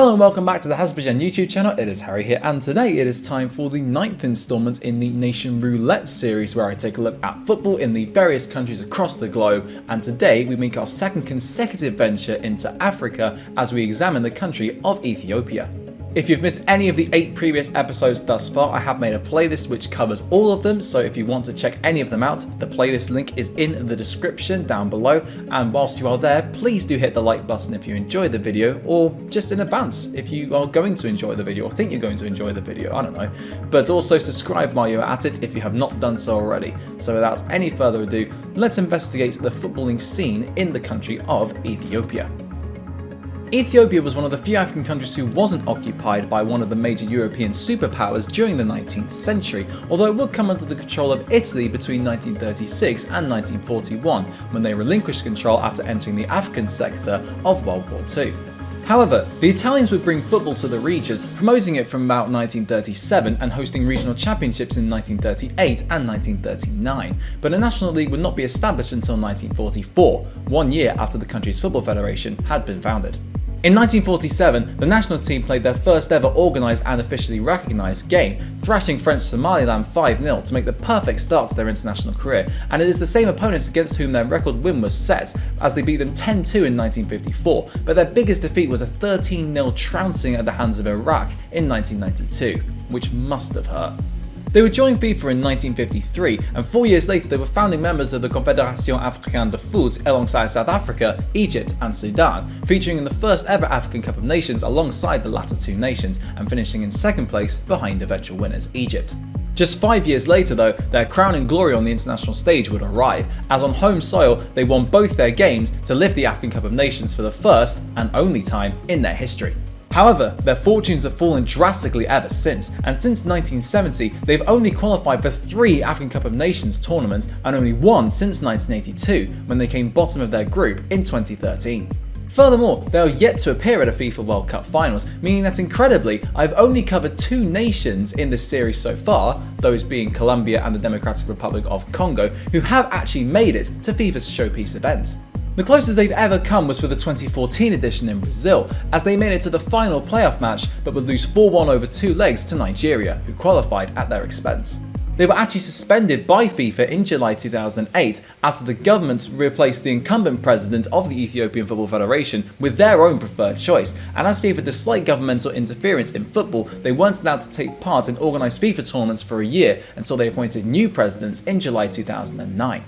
Hello and welcome back to the Hazzabhajan YouTube channel. It is Harry here, and today it is time for the 9th installment in the Nation Roulette series, where I take a look at football in the various countries across the globe. And today we make our second consecutive venture into Africa as we examine the country of Ethiopia. If you've missed any of the 8 previous episodes thus far, I have made a playlist which covers all of them, so if you want to check any of them out, the playlist link is in the description down below. And whilst you are there, please do hit the like button if you enjoyed the video, or just in advance if you are going to enjoy the video or think you're going to enjoy the video, I don't know. But also subscribe while you're at it if you have not done so already. So without any further ado, let's investigate the footballing scene in the country of Ethiopia. Ethiopia was one of the few African countries who wasn't occupied by one of the major European superpowers during the 19th century, although it would come under the control of Italy between 1936 and 1941, when they relinquished control after entering the African sector of World War II. However, the Italians would bring football to the region, promoting it from about 1937 and hosting regional championships in 1938 and 1939, but a national league would not be established until 1944, 1 year after the country's football federation had been founded. In 1947, the national team played their first ever organised and officially recognised game, thrashing French Somaliland 5-0 to make the perfect start to their international career, and it is the same opponents against whom their record win was set, as they beat them 10-2 in 1954, but their biggest defeat was a 13-0 trouncing at the hands of Iraq in 1992, which must have hurt. They would join FIFA in 1953, and 4 years later they were founding members of the Confédération Africaine de Foot alongside South Africa, Egypt and Sudan, featuring in the first ever African Cup of Nations alongside the latter two nations, and finishing in second place behind eventual winners Egypt. Just 5 years later though, their crowning glory on the international stage would arrive, as on home soil they won both their games to lift the African Cup of Nations for the first and only time in their history. However, their fortunes have fallen drastically ever since, and since 1970 they've only qualified for 3 African Cup of Nations tournaments and only 1 since 1982, when they came bottom of their group in 2013. Furthermore, they are yet to appear at a FIFA World Cup finals, meaning that incredibly, I've only covered 2 nations in this series so far, those being Colombia and the Democratic Republic of Congo, who have actually made it to FIFA's showpiece event. The closest they've ever come was for the 2014 edition in Brazil, as they made it to the final playoff match but would lose 4-1 over 2 legs to Nigeria, who qualified at their expense. They were actually suspended by FIFA in July 2008 after the government replaced the incumbent president of the Ethiopian Football Federation with their own preferred choice, and as FIFA disliked governmental interference in football, they weren't allowed to take part in organised FIFA tournaments for a year until they appointed new presidents in July 2009.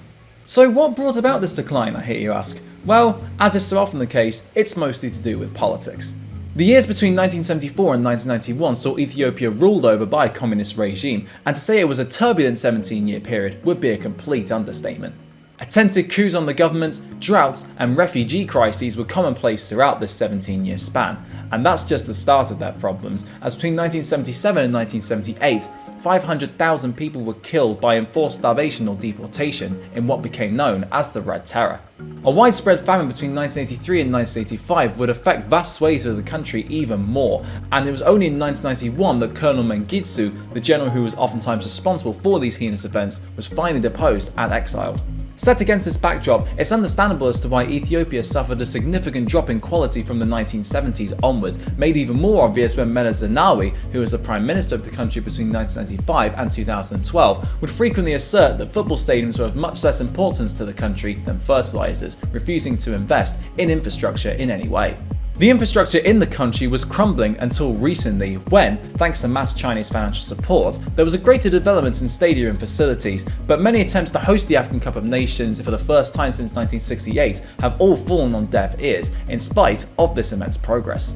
So what brought about this decline, I hear you ask? Well, as is so often the case, it's mostly to do with politics. The years between 1974 and 1991 saw Ethiopia ruled over by a communist regime, and to say it was a turbulent 17-year period would be a complete understatement. Attempted coups on the government, droughts and refugee crises were commonplace throughout this 17-year span, and that's just the start of their problems, as between 1977 and 1978, 500,000 people were killed by enforced starvation or deportation in what became known as the Red Terror. A widespread famine between 1983 and 1985 would affect vast swathes of the country even more, and it was only in 1991 that Colonel Mengistu, the general who was oftentimes responsible for these heinous events, was finally deposed and exiled. Set against this backdrop, it's understandable as to why Ethiopia suffered a significant drop in quality from the 1970s onwards, made even more obvious when Meles Zenawi, who was the Prime Minister of the country between 1995 and 2012, would frequently assert that football stadiums were of much less importance to the country than fertilizers, refusing to invest in infrastructure in any way. The infrastructure in the country was crumbling until recently when, thanks to mass Chinese financial support, there was a greater development in stadium and facilities, but many attempts to host the African Cup of Nations for the first time since 1968 have all fallen on deaf ears, in spite of this immense progress.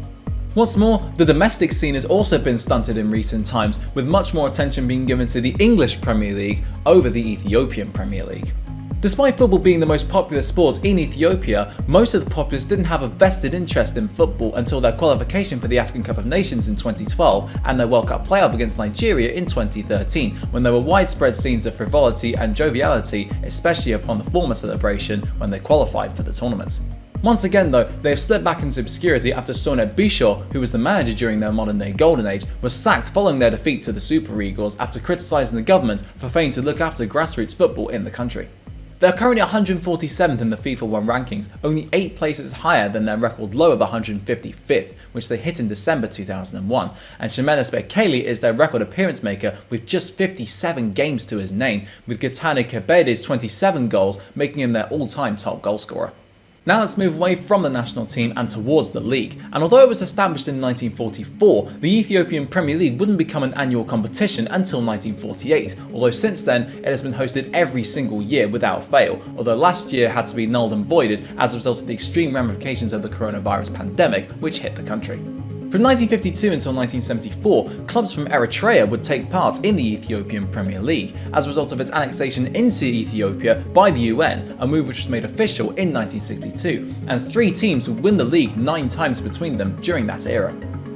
What's more, the domestic scene has also been stunted in recent times, with much more attention being given to the English Premier League over the Ethiopian Premier League. Despite football being the most popular sport in Ethiopia, most of the populace didn't have a vested interest in football until their qualification for the African Cup of Nations in 2012 and their World Cup playoff against Nigeria in 2013, when there were widespread scenes of frivolity and joviality, especially upon the former celebration when they qualified for the tournament. Once again though, they have slipped back into obscurity after Sonet Bisho, who was the manager during their modern day golden age, was sacked following their defeat to the Super Eagles after criticising the government for failing to look after grassroots football in the country. They are currently 147th in the FIFA 1 rankings, only 8 places higher than their record low of 155th, which they hit in December 2001, and Ximenes Bekele is their record appearance maker with just 57 games to his name, with Gaetano Kebede's 27 goals making him their all-time top goalscorer. Now let's move away from the national team and towards the league, and although it was established in 1944, the Ethiopian Premier League wouldn't become an annual competition until 1948, although since then it has been hosted every single year without fail, although last year had to be nulled and voided as a result of the extreme ramifications of the coronavirus pandemic which hit the country. From 1952 until 1974, clubs from Eritrea would take part in the Ethiopian Premier League as a result of its annexation into Ethiopia by the UN, a move which was made official in 1962, and 3 teams would win the league 9 times between them during that era.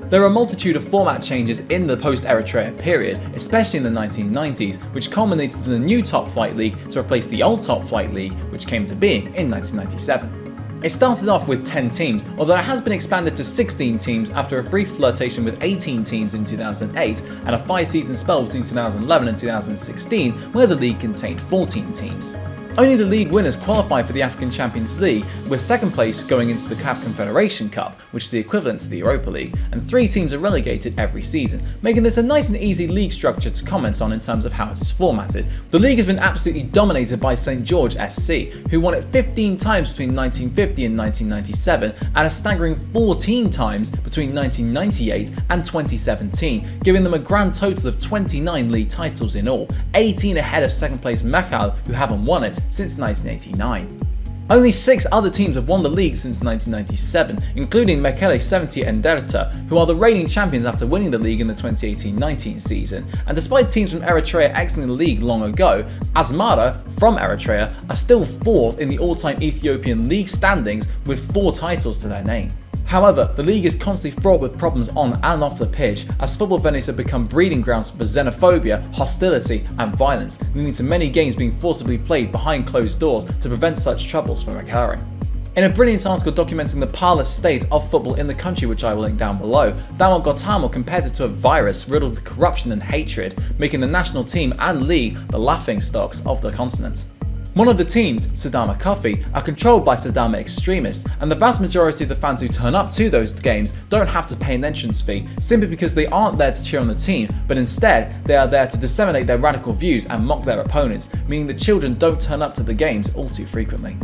There are a multitude of format changes in the post-Eritrea period, especially in the 1990s, which culminated in a new Top Flight League to replace the old Top Flight League, which came to being in 1997. It started off with 10 teams, although it has been expanded to 16 teams after a brief flirtation with 18 teams in 2008 and a 5-season spell between 2011 and 2016 where the league contained 14 teams. Only the league winners qualify for the African Champions League, with second place going into the CAF Confederation Cup, which is the equivalent to the Europa League, and 3 teams are relegated every season, making this a nice and easy league structure to comment on in terms of how it is formatted. The league has been absolutely dominated by St George SC, who won it 15 times between 1950 and 1997, and a staggering 14 times between 1998 and 2017, giving them a grand total of 29 league titles in all, 18 ahead of second place Mekal, who haven't won it since 1989. Only 6 other teams have won the league since 1997, including Mekele 70 Enderta, who are the reigning champions after winning the league in the 2018-19 season. And despite teams from Eritrea exiting the league long ago, Asmara from Eritrea are still 4th in the all-time Ethiopian league standings with 4 titles to their name. However, the league is constantly fraught with problems on and off the pitch, as football venues have become breeding grounds for xenophobia, hostility and violence, leading to many games being forcibly played behind closed doors to prevent such troubles from occurring. In a brilliant article documenting the parlous state of football in the country, which I will link down below, Dawal Gotamo compares it to a virus riddled with corruption and hatred, making the national team and league the laughingstocks of the continent. One of the teams, Sidama Coffee, are controlled by Sidama extremists, and the vast majority of the fans who turn up to those games don't have to pay an entrance fee, simply because they aren't there to cheer on the team, but instead they are there to disseminate their radical views and mock their opponents, meaning that children don't turn up to the games all too frequently.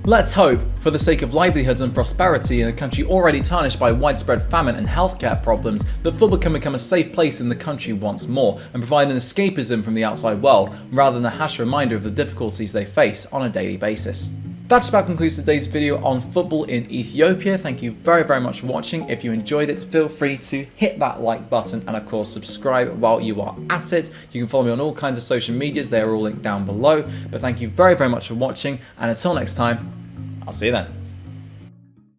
Let's hope, for the sake of livelihoods and prosperity in a country already tarnished by widespread famine and healthcare problems, that football can become a safe place in the country once more and provide an escapism from the outside world rather than a harsh reminder of the difficulties they face on a daily basis. That just about concludes today's video on football in Ethiopia. Thank you very much for watching. If you enjoyed it, feel free to hit that like button and of course subscribe while you are at it. You can follow me on all kinds of social medias, they are all linked down below. But thank you very much for watching, and until next time, I'll see you then.